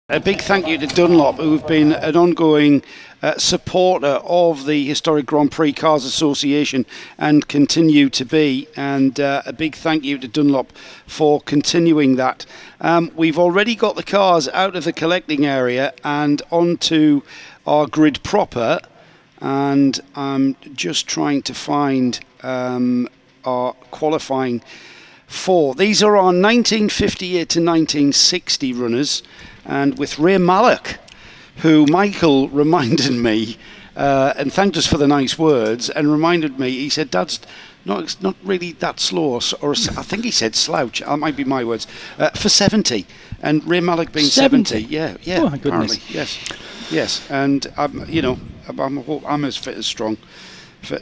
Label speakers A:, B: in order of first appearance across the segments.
A: A big thank you to Dunlop, who've been an ongoing supporter of the Historic Grand Prix Cars Association and continue to be. And a big thank you to Dunlop for continuing that. We've already got the cars out of the collecting area and onto our grid proper. And I'm just trying to find our qualifying for. These are our 1958 to 1960 runners. And with Ray Mallock, who Michael reminded me and thanked us for the nice words, and reminded me, he said, Dad's not really that slow, or I think he said slouch, that might be my words, for 70. And Ray Mallock being 70. Yeah.
B: Oh, my goodness.
A: Yes. And, I'm as fit as strong.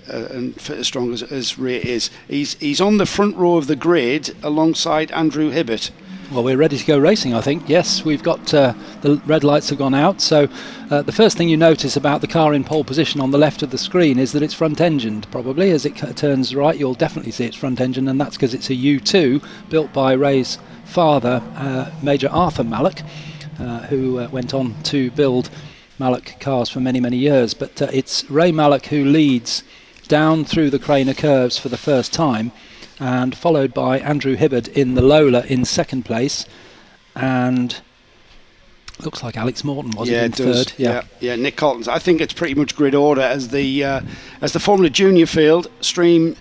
A: And fit as strong as Ray is. He's on the front row of the grid alongside Andrew Hibbert.
B: Well, we're ready to go racing, I think. Yes, we've got the red lights have gone out. So the first thing you notice about the car in pole position on the left of the screen is that it's front-engined, probably. As it turns right, you'll definitely see it's front-engined, and that's because it's a U2 built by Ray's father, Major Arthur Mallock, who went on to build Mallock cars for many, many years. But it's Ray Mallock who leads down through the Craner curves for the first time, and followed by Andrew Hibbert in the Lola in second place, and looks like Alex Morton was in third.
A: Yeah, Nick Colton's. I think it's pretty much grid order as the Formula Junior field stream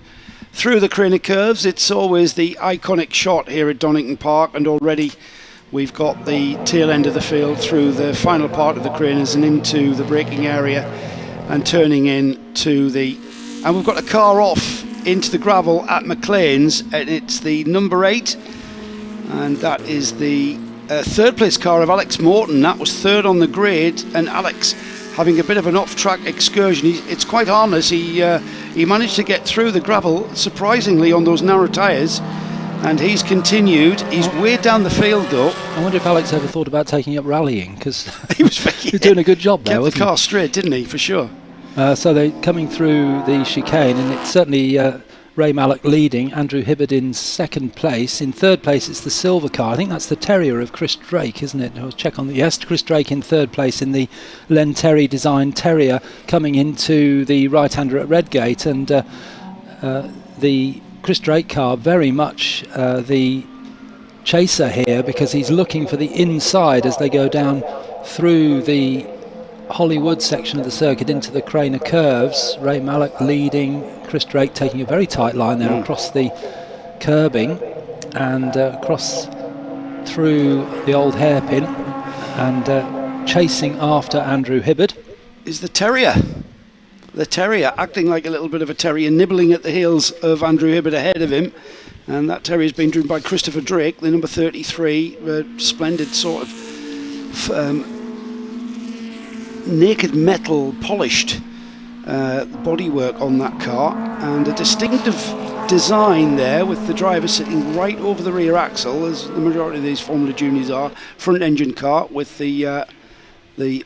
A: through the Craner curves. It's always the iconic shot here at Donington Park, and already we've got the tail end of the field through the final part of the Craners and into the braking area and turning into and we've got a car off into the gravel at McLean's, and it's the number 8, and that is the third place car of Alex Morton. That was third on the grid, and Alex having a bit of an off-track excursion. It's quite harmless. He managed to get through the gravel surprisingly on those narrow tyres, and he's continued. He's way down the field though.
B: I wonder if Alex ever thought about taking up rallying, because he was doing a good job there.
A: Kept the car straight, didn't he? For sure.
B: So they're coming through the chicane, and it's certainly Ray Mallock leading, Andrew Hibbert in second place. In third place, it's the silver car. I think that's the Terrier of Chris Drake, isn't it? I'll check on the... Yes, Chris Drake in third place in the Len Terry designed Terrier, coming into the right-hander at Redgate. And the Chris Drake car, very much the chaser here, because he's looking for the inside as they go down through the Hollywood section of the circuit into the Craner curves. Ray Mallock leading, Chris Drake taking a very tight line there across the curbing and across through the old hairpin, and chasing after Andrew Hibbert
A: is the Terrier acting like a little bit of a terrier, nibbling at the heels of Andrew Hibbert ahead of him. And that terrier has been driven by Christopher Drake, the number 33, splendid sort of naked metal polished bodywork on that car, and a distinctive design there with the driver sitting right over the rear axle, as the majority of these Formula Juniors are. Front engine car with the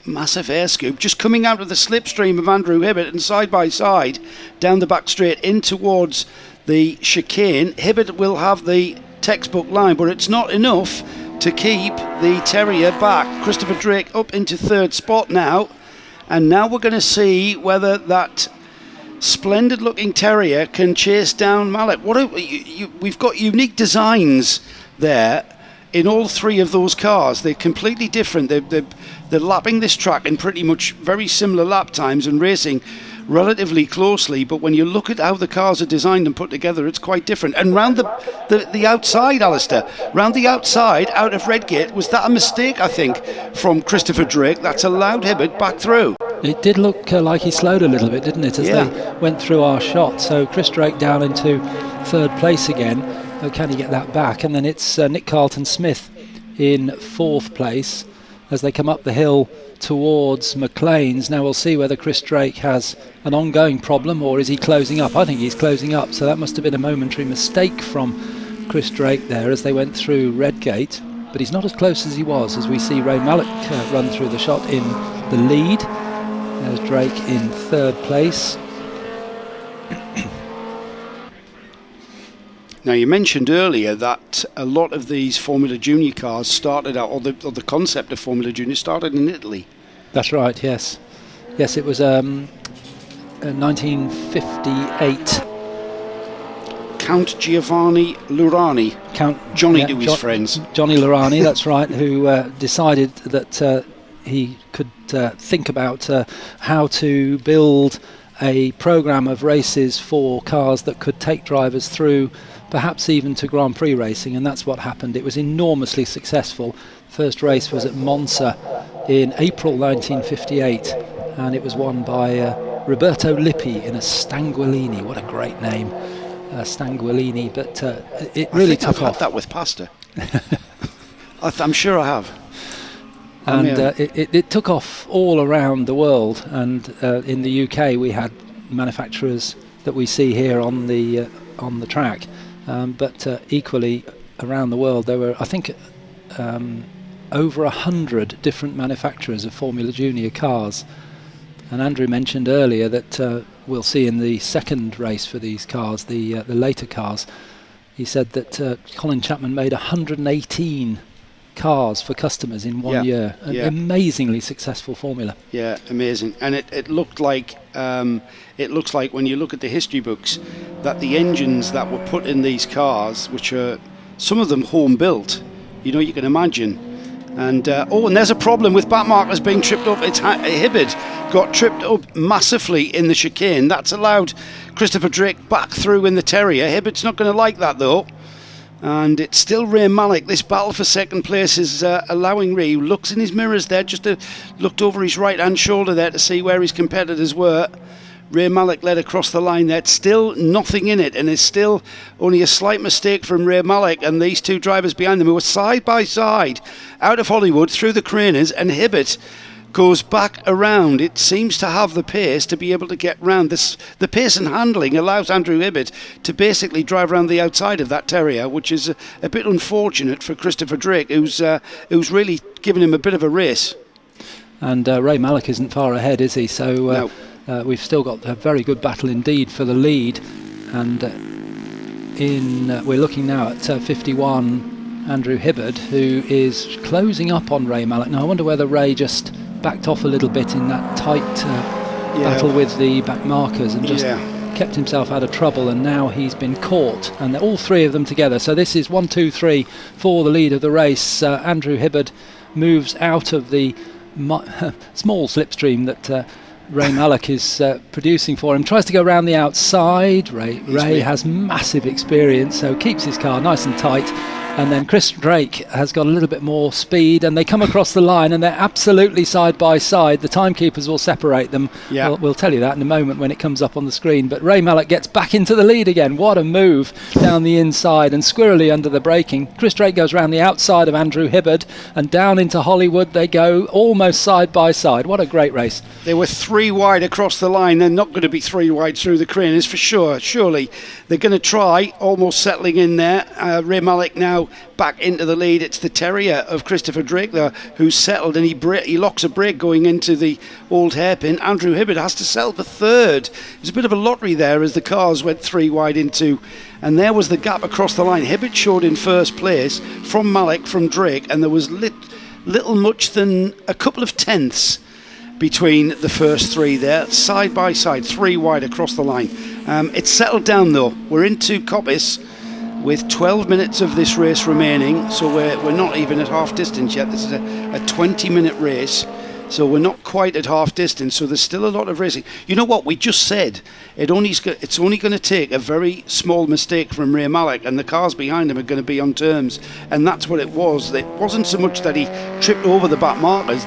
A: massive air scoop just coming out of the slipstream of Andrew Hibbert, and side by side down the back straight in towards the chicane. Hibbert will have the textbook line, but it's not enough to keep the Terrier back. Christopher Drake up into third spot now, and now we're going to see whether that splendid looking Terrier can chase down Mallock. We've got unique designs there in all three of those cars. They're completely different. They're lapping this track in pretty much very similar lap times and racing relatively closely, but when you look at how the cars are designed and put together, it's quite different. And round the outside, Alistair, round the outside out of Redgate, was that a mistake, I think, from Christopher Drake that's allowed Hibbert back through?
B: It did look like he slowed a little bit, didn't it, as they went through our shot. So Chris Drake down into third place again. Can he get that back? And then it's Nick Carlton Smith in fourth place as they come up the hill towards McLean's. Now we'll see whether Chris Drake has an ongoing problem, or is he closing up. I think he's closing up, so that must have been a momentary mistake from Chris Drake there as they went through Redgate, but he's not as close as he was, as we see Ray Mallock run through the shot in the lead. There's Drake in third place.
A: Now, you mentioned earlier that a lot of these Formula Junior cars started out, or the concept of Formula Junior started in Italy.
B: That's right, yes. Yes, it was 1958.
A: Count Giovanni Lurani.
B: Count
A: Johnny to his friends.
B: Johnny Lurani, that's right, who decided that he could think about how to build a programme of races for cars that could take drivers through, perhaps even to Grand Prix racing, and that's what happened. It was enormously successful. First race was at Monza in April 1958, and it was won by Roberto Lippi in a Stanguellini. What a great name, Stanguellini! But it really took off.
A: I've had that with pasta. I'm sure I have.
B: And it took off all around the world, and in the UK we had manufacturers that we see here on the track, but equally around the world there were, I think, over 100 different manufacturers of Formula Junior cars. And Andrew mentioned earlier that we'll see in the second race for these cars, the later cars, he said that Colin Chapman made 118 cars for customers in 1 year. An amazingly successful formula.
A: Yeah, amazing. And it looked like looks like when you look at the history books that the engines that were put in these cars, which are some of them home built, you can imagine. And and there's a problem with back markers being tripped up. It's Hibbard got tripped up massively in the chicane. That's allowed Christopher Drake back through in the Terrier. Hibbard's not going to like that though. And it's still Ray Malik. This battle for second place is allowing Ray, who looks in his mirrors there, looked over his right hand shoulder there to see where his competitors were. Ray Malik led across the line there. It's still nothing in it, and it's still only a slight mistake from Ray Malik and these two drivers behind them who are side by side out of Hollywood through the craners, and Hibbert goes back around. It seems to have the pace to be able to get round this. The pace and handling allows Andrew Hibbert to basically drive around the outside of that Terrier, which is a bit unfortunate for Christopher Drake, who's really given him a bit of a race. And
B: Ray Malik isn't far ahead, is he? So
A: no.
B: We've still got a very good battle indeed for the lead, and we're looking now at 51 Andrew Hibbard, who is closing up on Ray Malik. Now I wonder whether Ray just backed off a little bit in that tight battle with the back markers and just kept himself out of trouble, and now he's been caught, and they're all three of them together. So this is 1, 2, 3 for the lead of the race. Andrew Hibbard moves out of the small slipstream that Ray Malik is producing for him, tries to go around the outside. Ray has massive experience, so keeps his car nice and tight. And then Chris Drake has got a little bit more speed, and they come across the line, and they're absolutely side by side. The timekeepers will separate them.
A: Yeah.
B: We'll tell you that in a moment when it comes up on the screen. But Ray Malik gets back into the lead again. What a move down the inside and squirrely under the braking. Chris Drake goes around the outside of Andrew Hibbard, and down into Hollywood they go, almost side by side. What a great race.
A: They were 3 wide across the line. They're not going to be 3 wide through the craners for sure. Surely they're going to try, almost settling in there. Ray Malik now back into the lead. It's the Terrier of Christopher Drake there who's settled, and he locks a brake going into the old hairpin. Andrew Hibbard has to settle for third. It was a bit of a lottery there as the cars went 3 wide into, and there was the gap across the line. Hibbard showed in first place from Malik, from Drake, and there was little much than a couple of tenths between the first 3 there, side by side, 3 wide across the line. It's settled down though. We're into Coppice with 12 minutes of this race remaining, so we're not even at half distance yet. This is a 20-minute race, so we're not quite at half distance, so there's still a lot of racing. You know what, we just said it's only going to take a very small mistake from Ray Malik, and the cars behind him are going to be on terms, and that's what it was. It wasn't so much that he tripped over the back markers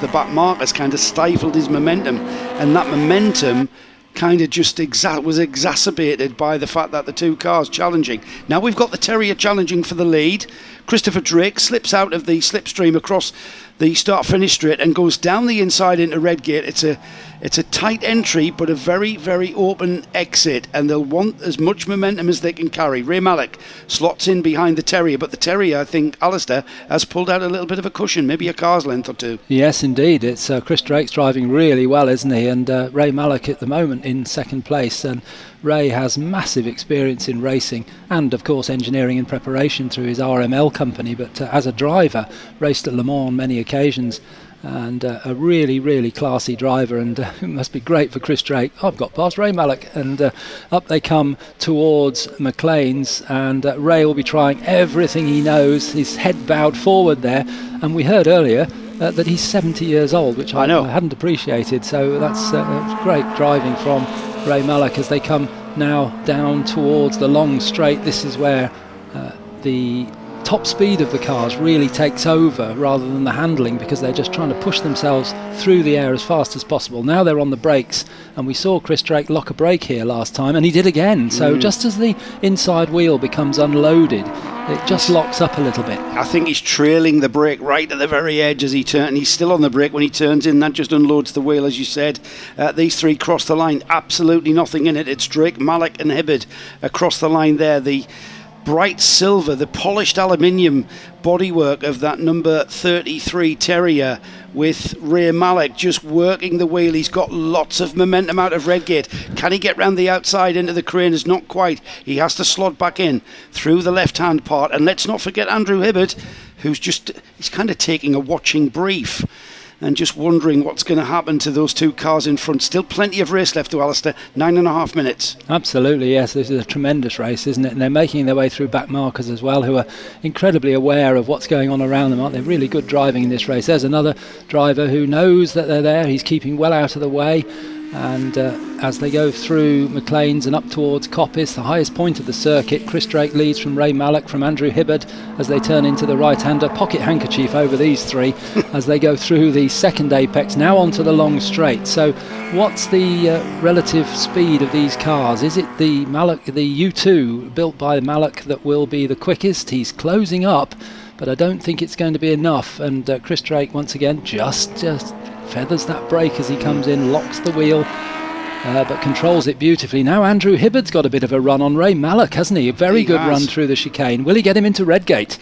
A: kind of stifled his momentum, and that momentum kind of just was exacerbated by the fact that the 2 cars challenging. Now we've got the Terrier challenging for the lead. Christopher Drake slips out of the slipstream across the start-finish straight and goes down the inside into Redgate. It's a tight entry, but a very, very open exit, and they'll want as much momentum as they can carry. Ray Mallock slots in behind the Terrier, but the Terrier, I think, Alistair, has pulled out a little bit of a cushion, maybe a car's length or two.
B: Yes, indeed. It's Chris Drake's driving really well, isn't he? And Ray Mallock at the moment in second place. And Ray has massive experience in racing and, of course, engineering and preparation through his RML company. But as a driver, raced at Le Mans on many occasions. And a really, really classy driver, and it must be great for Chris Drake. I've got past Ray Mallock, and up they come towards McLean's, and Ray will be trying everything he knows, his head bowed forward there, and we heard earlier that he's 70 years old, which I hadn't appreciated, so that's great driving from Ray Mallock as they come now down towards the long straight. This is where the top speed of the cars really takes over rather than the handling, because they're just trying to push themselves through the air as fast as possible. Now they're on the brakes, and we saw Chris Drake lock a brake here last time, and he did again. So just as the inside wheel becomes unloaded, it just locks up a little bit.
A: I think he's trailing the brake right at the very edge as he turns. He's still on the brake when he turns in. That just unloads the wheel, as you said. These three cross the line, absolutely nothing in it. It's Drake, Mallock and Hibbard across the line there. The bright silver, the polished aluminium bodywork of that number 33 Terrier, with Ray Mallock just working the wheel. He's got lots of momentum out of Redgate. Can he get round the outside into the craners? Not quite. He has to slot back in through the left-hand part. And let's not forget Andrew Hibbard, he's kind of taking a watching brief and just wondering what's going to happen to those two cars in front. Still plenty of race left to Alistair, 9.5 minutes.
B: Absolutely, yes, this is a tremendous race, isn't it? And they're making their way through back markers as well, who are incredibly aware of what's going on around them, aren't they? Really good driving in this race. There's another driver who knows that they're there. He's keeping well out of the way. And as they go through McLean's and up towards Coppice, the highest point of the circuit, Chris Drake leads from Ray Mallock, from Andrew Hibbard as they turn into the right-hander. Pocket handkerchief over these three as they go through the second apex, now onto the long straight. So what's the relative speed of these cars? Is it the Mallock, the U2 built by Mallock, that will be the quickest? He's closing up, but I don't think it's going to be enough. And Chris Drake once again just feathers that brake as he comes in, locks the wheel, but controls it beautifully. Now Andrew Hibbard's got a bit of a run on Ray Mallock, hasn't he? A very good run through the chicane. Will he get him into Redgate?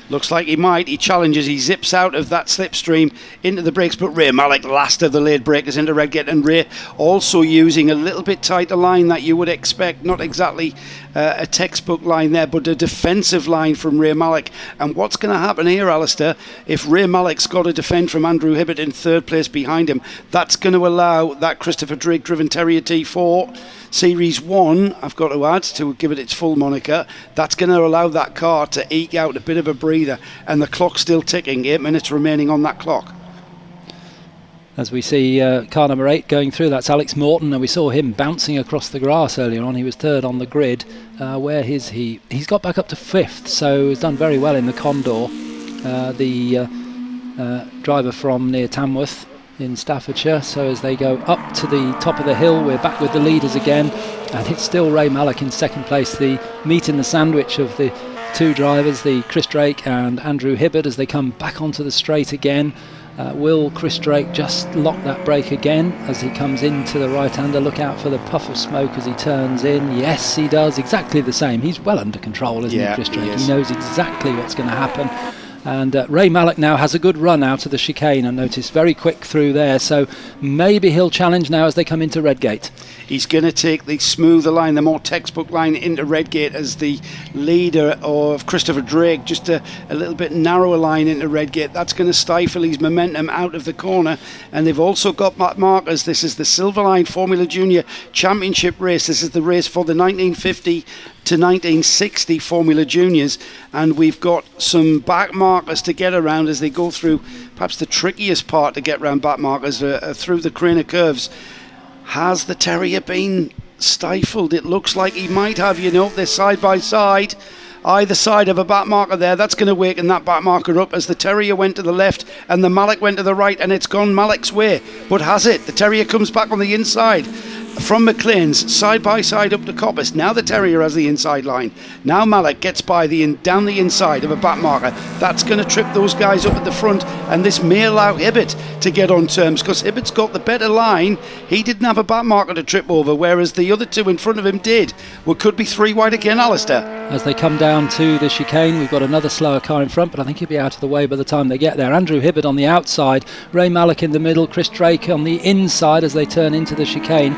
A: Looks like he might. He challenges, he zips out of that slipstream into the brakes, but Ray Mallock, last of the late breakers into Redgate, and Ray also using a little bit tighter line that you would expect, not exactly a textbook line there, but a defensive line from Ray Mallock. And what's going to happen here, Alistair, if Ray Mallock's got to defend from Andrew Hibbard in third place behind him, that's going to allow that Christopher Drake driven Terrier T4 Series 1, I've got to add, to give it its full moniker, that's going to allow that car to eke out a bit of a breather, and the clock's still ticking, 8 minutes remaining on that clock.
B: As we see car number 8 going through, that's Alex Morton, and we saw him bouncing across the grass earlier on. He was third on the grid. Where is he? He's got back up to 5th, so he's done very well in the Condor. The driver from near Tamworth in Staffordshire. So as they go up to the top of the hill, we're back with the leaders again, and it's still Ray Mallock in second place. The meat in the sandwich of the two drivers, the Chris Drake and Andrew Hibbard, as they come back onto the straight again. Will Chris Drake just lock that brake again as he comes into the right-hander? Look out for the puff of smoke as he turns in. Yes, he does exactly the same. He's well under control, isn't he, Chris Drake? He knows exactly what's going to happen. And Ray Mallock now has a good run out of the chicane, I noticed, very quick through there, so maybe he'll challenge now as they come into Redgate. He's going to take the smoother line, the more textbook line, into Redgate as the leader of Christopher Drake, just a little bit narrower line into Redgate. That's going to stifle his momentum out of the corner, and they've also got markers. This is the Silverline Formula Junior Championship race. This is the race for the 1950 to 1960 Formula Juniors, and we've got some back markers to get around as they go through perhaps the trickiest part to get around back markers through the Craner curves. Has the Terrier been stifled? It looks like he might have. They're side by side, either side of a back marker there. That's going to waken that back marker up as the Terrier went to the left and the Mallock went to the right, and it's gone Mallock's way. But has it? The Terrier comes back on the inside.
A: from McLean's, side by side up to Coppice. Now the Terrier has the inside line. Now Malek gets by down the inside of a back marker. That's going to trip those guys up at the front, and this may allow Hibbert to get on terms, because Hibbert's got the better line. He didn't have a back marker to trip over, whereas the other two in front of him did. Well, could be 3 wide again, Alistair.
B: As they come down to the chicane, we've got another slower car in front, but I think he'll be out of the way by the time they get there. Andrew Hibbert on the outside, Ray Malek in the middle, Chris Drake on the inside as they turn into the chicane.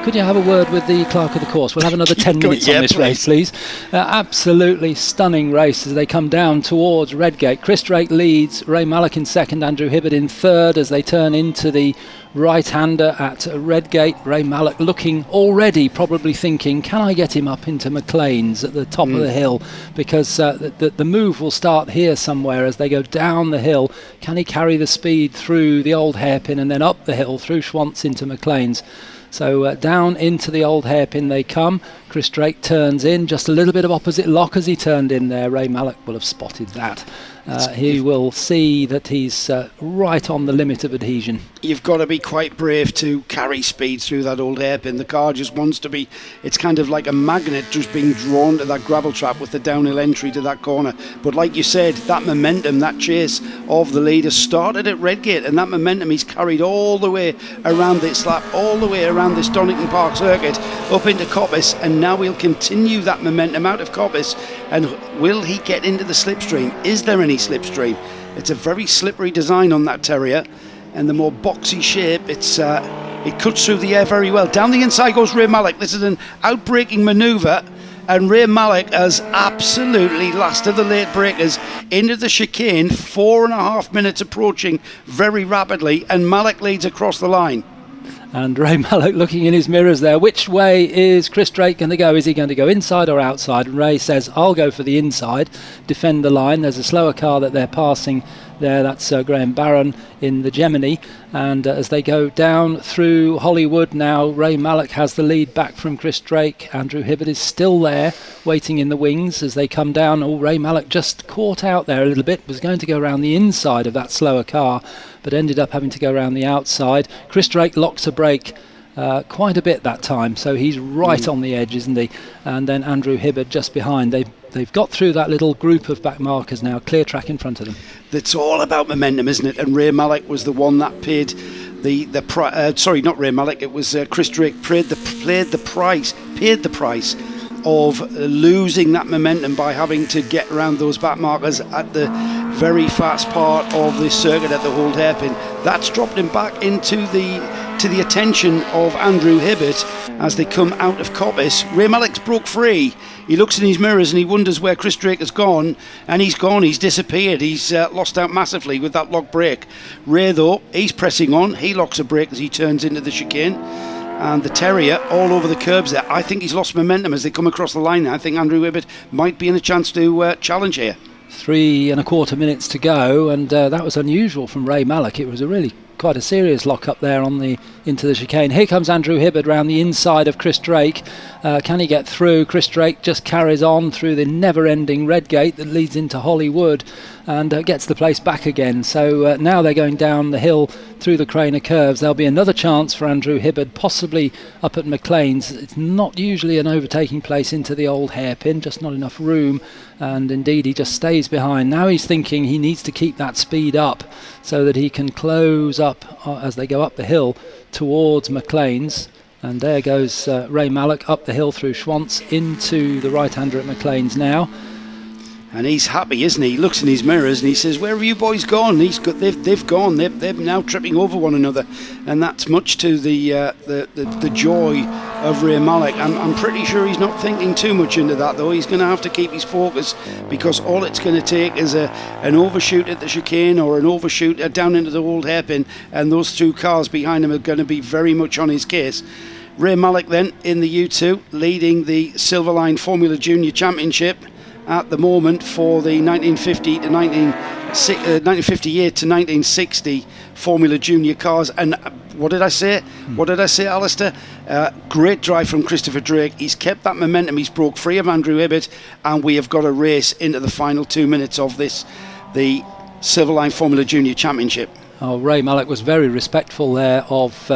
B: Could you have a word with the clerk of the course? We'll have another 10 minutes on this race, please. Absolutely stunning race as they come down towards Redgate. Chris Drake leads, Ray Malek in second, Andrew Hibbert in third as they turn into the right-hander at Redgate. Ray Malek looking already, probably thinking, can I get him up into McLean's at the top of the hill? Because the move will start here somewhere as they go down the hill. Can he carry the speed through the old hairpin and then up the hill through Schwantz into McLean's? So down into the old hairpin they come. Chris Drake turns in, just a little bit of opposite lock as he turned in there. Ray Malek will have spotted that. He will see that he's right on the limit of adhesion.
A: You've got to be quite brave to carry speed through that old hairpin. The car just wants to be, it's kind of like a magnet just being drawn to that gravel trap with the downhill entry to that corner. But like you said, that momentum, that chase of the leader started at Redgate, and that momentum he's carried all the way around this lap, all the way around this Donington Park circuit, up into Coppice, and now he'll continue that momentum out of Coppice. And will he get into the slipstream? Is there any slipstream? It's a very slippery design on that Terrier, and the more boxy shape, it cuts through the air very well. Down the inside goes Ray Malek. This is an outbraking manoeuvre, and Ray Malek has absolutely last of the late breakers into the chicane. 4.5 minutes approaching very rapidly, and Malek leads across the line.
B: And Ray Malek looking in his mirrors there. Which way is Chris Drake going to go? Is he going to go inside or outside? And Ray says, I'll go for the inside, defend the line. There's a slower car that they're passing there. That's Graham Barron in the Gemini. And as they go down through Hollywood now, Ray Malek has the lead back from Chris Drake. Andrew Hibbert is still there, waiting in the wings as they come down. Oh, Ray Malek just caught out there a little bit, was going to go around the inside of that slower car, but ended up having to go around the outside. Chris Drake locks a brake quite a bit that time, so he's right on the edge, isn't he? And then Andrew Hibbert just behind. They've got through that little group of back markers now, clear track in front of them.
A: It's all about momentum, isn't it? And Ray Malek was the one that paid the price. Sorry, not Ray Malek. It was Chris Drake paid the price of losing that momentum by having to get around those back markers at the very fast part of the circuit at the old hairpin. That's dropped him back into the attention of Andrew Hibbert as they come out of Coppice. Ray Malek's broke free. He looks in his mirrors and he wonders where Chris Drake has gone, and he's gone, he's disappeared, he's lost out massively with that lock brake. Ray though, he's pressing on, he locks a brake as he turns into the chicane, and the Terrier all over the curbs there. I think he's lost momentum as they come across the line. I think Andrew Hibbert might be in a chance to challenge here.
B: 3.25 minutes to go, and that was unusual from Ray Malek. It was a really quite a serious lock up there into the chicane. Here comes Andrew Hibbert round the inside of Chris Drake. Can he get through? Chris Drake just carries on through the never-ending Redgate that leads into Hollywood and gets the place back again. So now they're going down the hill through the Craner curves. There'll be another chance for Andrew Hibbert, possibly up at McLean's. It's not usually an overtaking place into the old hairpin, just not enough room, and indeed he just stays behind. Now he's thinking he needs to keep that speed up so that he can close up as they go up the hill towards McLean's. And there goes Ray Malek up the hill through Schwantz into the right-hander at McLean's now.
A: And he's happy, isn't he? He looks in his mirrors and he says, "Where have you boys gone?" They've gone. They're now tripping over one another, and that's much to the joy of Ray Malek. I'm pretty sure he's not thinking too much into that, though. He's going to have to keep his focus, because all it's going to take is an overshoot at the chicane or an overshoot down into the old hairpin, and those two cars behind him are going to be very much on his case. Ray Malek then in the U2, leading the Silverline Formula Junior Championship at the moment for the 1958 to 1960 Formula Junior cars. And what did I say? Alistair? Great drive from Christopher Drake. He's kept that momentum. He's broke free of Andrew Hibbert, and we have got a race into the final 2 minutes of the Silverline Formula Junior Championship.
B: Ray Mallock was very respectful there of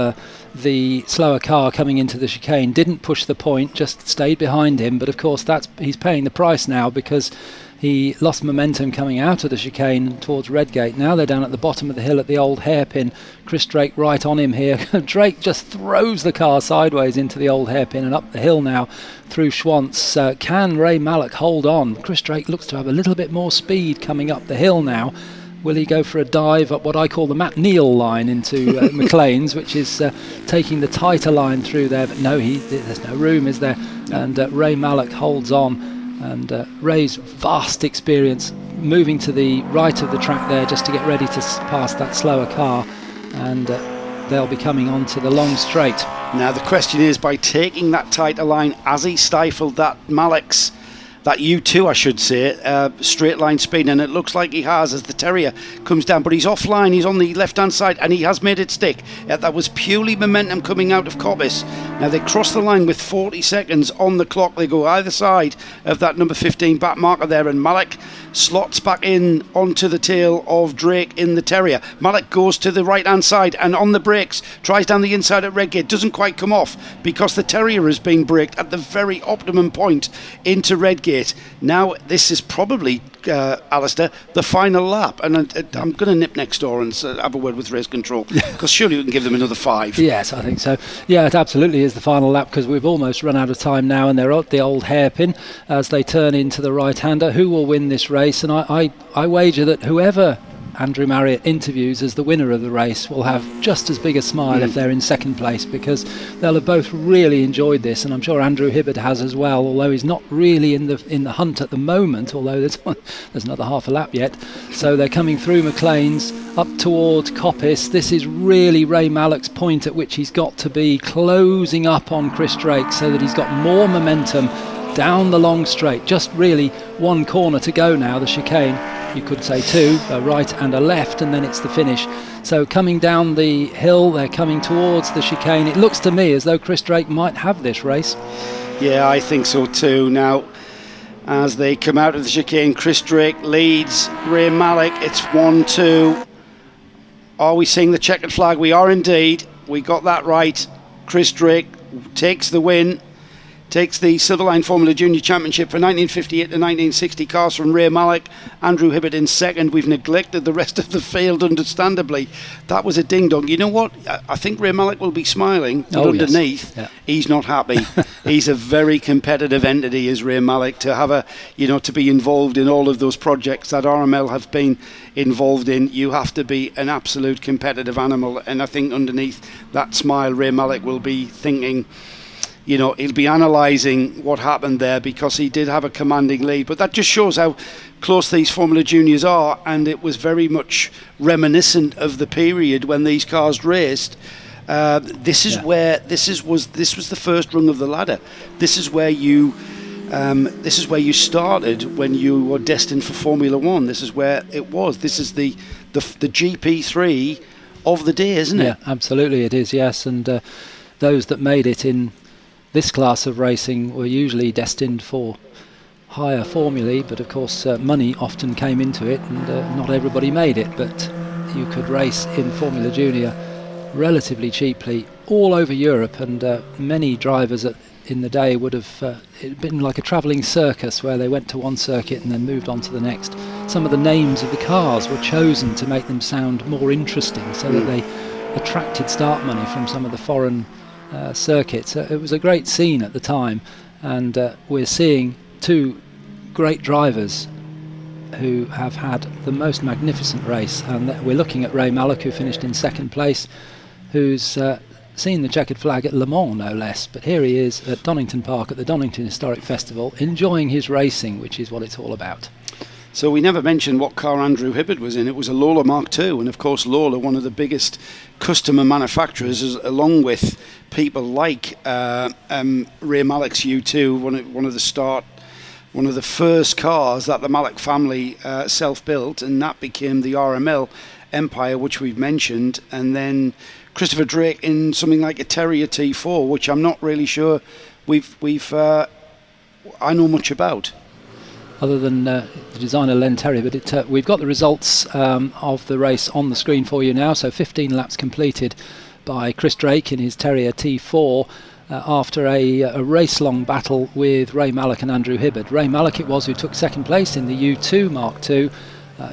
B: the slower car coming into the chicane, didn't push the point, just stayed behind him. But of course he's paying the price now, because he lost momentum coming out of the chicane towards Redgate. Now they're down at the bottom of the hill at the old hairpin. Chris Drake right on him here. Drake just throws the car sideways into the old hairpin and up the hill now through Schwantz. Can Ray Mallock hold on? Chris Drake looks to have a little bit more speed coming up the hill now. Will he go for a dive up what I call the Matt Neal line into McLean's, which is taking the tighter line through there? But no, there's no room, is there? And Ray Mallock holds on. And Ray's vast experience moving to the right of the track there just to get ready to pass that slower car, and they'll be coming on to the long straight.
A: Now the question is, by taking that tighter line, has he stifled that Mallock's, that U2 I should say, straight line speed? And it looks like he has, as the Terrier comes down, but he's offline, he's on the left hand side, and he has made it stick. That was purely momentum coming out of Coppice. Now they cross the line with 40 seconds on the clock. They go either side of that number 15 back marker there, and Mallock slots back in onto the tail of Drake in the Terrier. Mallock goes to the right hand side and on the brakes tries down the inside at Redgate, doesn't quite come off because the Terrier has been braked at the very optimum point into Redgate. Now this is probably, Alistair, the final lap, and I'm going to nip next door and have a word with race control, because surely we can give them another 5.
B: Yes, I think so. Yeah, it absolutely is the final lap, because we've almost run out of time now, and they're at the old hairpin as they turn into the right-hander. Who will win this race? And I wager that whoever Andrew Marriott interviews as the winner of the race will have just as big a smile if they're in second place, because they'll have both really enjoyed this, and I'm sure Andrew Hibbard has as well, although he's not really in the hunt at the moment, although there's another half a lap yet. So they're coming through McLean's up toward Coppice. This is really Ray Mallock's point at which he's got to be closing up on Chris Drake so that he's got more momentum down the long straight. Just really one corner to go now, the chicane. You could say 2, a right and a left, and then it's the finish. So coming down the hill, they're coming towards the chicane. It looks to me as though Chris Drake might have this race.
A: Yeah, I think so too. Now, as they come out of the chicane, Chris Drake leads Ray Mallock. It's 1-2. Are we seeing the checkered flag? We are indeed. We got that right. Chris Drake takes the win. Takes the Silverline Formula Junior Championship for 1958 to 1960 cars from Ray Mallock. Andrew Hibbard in second. We've neglected the rest of the field, understandably. That was a ding-dong. You know what? I think Ray Mallock will be smiling, but underneath, he's not happy. He's a very competitive entity, is Ray Mallock, to have to be involved in all of those projects that RML have been involved in. You have to be an absolute competitive animal, and I think underneath that smile, Ray Mallock will be thinking, he'll be analysing what happened there, because he did have a commanding lead. But that just shows how close these Formula Juniors are, and it was very much reminiscent of the period when these cars raced. This was the first rung of the ladder. This is where you started when you were destined for Formula One. This is where it was. This is the GP3 of the day, isn't it?
B: Yeah, absolutely it is. Yes, and those that made it in this class of racing were usually destined for higher formulae, but of course money often came into it, and not everybody made it. But you could race in Formula Junior relatively cheaply all over Europe, and many drivers in the day would have it'd been like a travelling circus where they went to one circuit and then moved on to the next. Some of the names of the cars were chosen to make them sound more interesting, so that they attracted start money from some of the foreign circuits. It was a great scene at the time, and we're seeing 2 great drivers who have had the most magnificent race, and we're looking at Ray Mallock, who finished in second place, who's seen the checkered flag at Le Mans no less, but here he is at Donington Park at the Donington Historic Festival, enjoying his racing, which is what it's all about.
A: So we never mentioned what car Andrew Hibbard was in. It was a Lola Mark II, and of course Lola, one of the biggest customer manufacturers, along with people like Ray Mallock's U2, one of the first cars that the Mallock family self-built, and that became the RML empire, which we've mentioned. And then Christopher Drake in something like a Terrier T4, which I'm not really sure I know much about.
B: other than the designer Len Terry. But we've got the results of the race on the screen for you now. So 15 laps completed by Chris Drake in his Terrier T4 after a race-long battle with Ray Mallock and Andrew Hibbard. Ray Mallock it was who took second place in the U2 Mark II,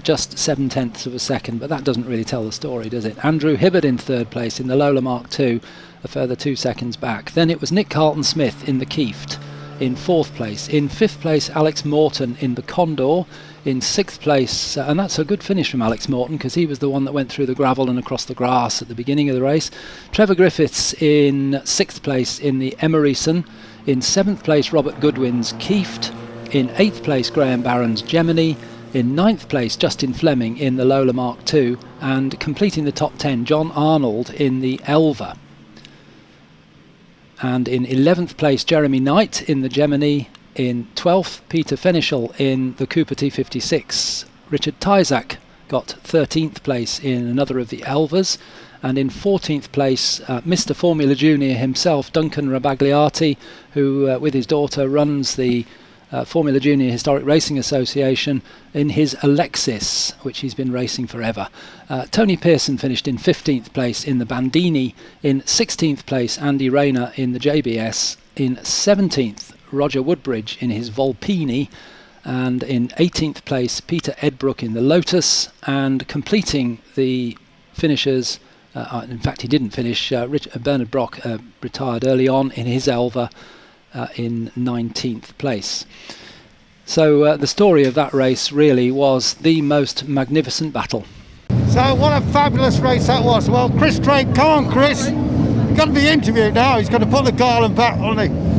B: just 7/10 of a second, but that doesn't really tell the story, does it? Andrew Hibbard in third place in the Lola Mark II, a further 2 seconds back. Then it was Nick Carlton-Smith in the Kieft in fourth place. In fifth place, Alex Morton in the Condor. In sixth place, and that's a good finish from Alex Morton because he was the one that went through the gravel and across the grass at the beginning of the race. Trevor Griffiths in sixth place in the Emeryson. In seventh place, Robert Goodwin's Kieft. In eighth place, Graham Barron's Gemini. In ninth place, Justin Fleming in the Lola Mark II. And completing the top 10, John Arnold in the Elva. And in 11th place, Jeremy Knight in the Gemini. In 12th, Peter Fenichel in the Cooper T56. Richard Tyzak got 13th place in another of the Elvas. And in 14th place, Mr. Formula Junior himself, Duncan Rabagliati, who with his daughter runs the Formula Junior Historic Racing Association in his Alexis, which he's been racing forever. Tony Pearson finished in 15th place in the Bandini. In 16th place, Andy Rayner in the JBS. In 17th, Roger Woodbridge in his Volpini, and in 18th place Peter Edbrook in the Lotus, and completing the finishers, in fact he didn't finish, Bernard Brock retired early on in his Elva in 19th place. So the story of that race really was the most magnificent battle.
C: So what a fabulous race that was. Well, Chris Drake, come on Chris, you've got to be interviewed now. He's got to put the garland back on the...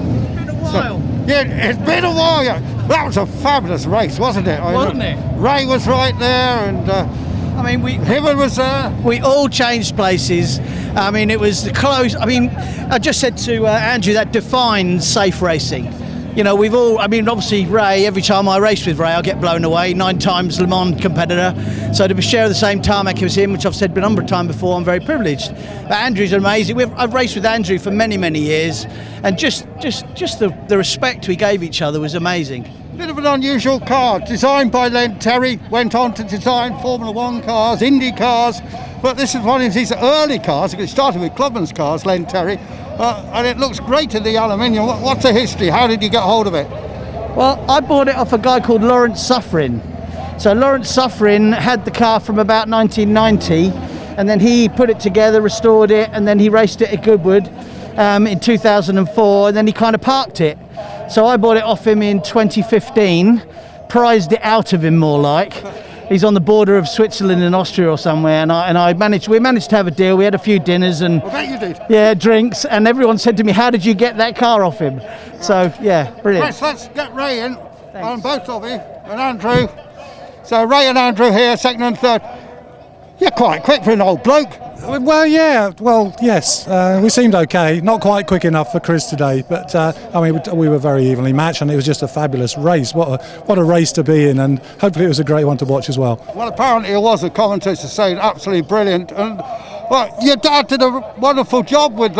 C: Yeah, it's been a while. Yeah. That was a fabulous race, wasn't it?
D: Wasn't it?
C: Ray was right there, and Hibbard was there.
D: We all changed places. I mean, it was close. I mean, I just said to Andrew that defines safe racing. You know, we've all, I mean, obviously Ray, every time I race with Ray, I get blown away. 9 times Le Mans competitor. So to share the same tarmac as him, which I've said a number of times before, I'm very privileged. Andrew's amazing. I've raced with Andrew for many, many years. And just the respect we gave each other was amazing.
C: Bit of an unusual car, designed by Len Terry, went on to design Formula One cars, Indy cars, but this is one of his early cars. It started with Clubman's cars, Len Terry, and it looks great in the aluminium. What's the history? How did you get hold of it?
D: Well, I bought it off a guy called Lawrence Suffren. So Lawrence Suffren had the car from about 1990, and then he put it together, restored it, and then he raced it at Goodwood in 2004, and then he kind of parked it. So I bought it off him in 2015, prized it out of him more like. He's on the border of Switzerland and Austria or somewhere, and we managed to have a deal. We had a few dinners and
C: I bet you did.
D: Yeah, drinks, and everyone said to me, "How did you get that car off him?" So yeah, brilliant.
C: Chris, let's get Ray in, and both of you, and Andrew. So Ray and Andrew here, second and third. You're quite quick for an old bloke.
E: Well, yeah. Well, yes. We seemed okay. Not quite quick enough for Chris today, but I mean, we were very evenly matched, and it was just a fabulous race. What a race to be in, and hopefully it was a great one to watch as well.
C: Well, apparently it was. The commentators saying absolutely brilliant, and well, your dad did a wonderful job with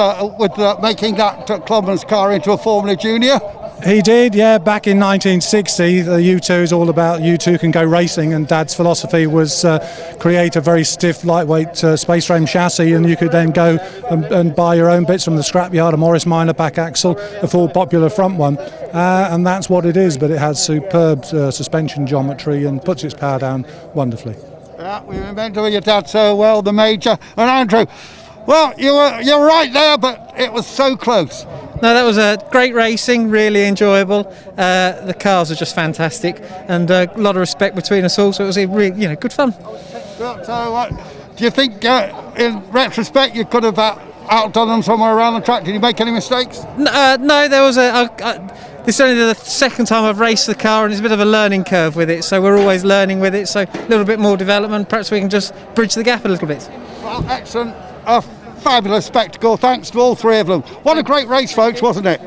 C: making that Clubman's car into a Formula Junior.
E: He did, yeah. Back in 1960, the U2 is all about U2 can go racing, and Dad's philosophy was create a very stiff, lightweight space frame chassis, and you could then go and buy your own bits from the scrapyard, a Morris Minor back axle, a full popular front one, and that's what it is. But it has superb suspension geometry and puts its power down wonderfully.
C: Yeah, we remember your dad so well, the Major. And Andrew, well, you're right there, but it was so close.
F: No, that was a great racing, really enjoyable. The cars are just fantastic, and a lot of respect between us all. So it was a really, good fun.
C: So, do you think, in retrospect, you could have outdone them somewhere around the track? Did you make any mistakes?
F: No, there was this is only the second time I've raced the car, and it's a bit of a learning curve with it. So we're always learning with it. So a little bit more development. Perhaps we can just bridge the gap a little bit.
C: Well, excellent. Fabulous spectacle, thanks to all three of them. What a great race, folks, wasn't it?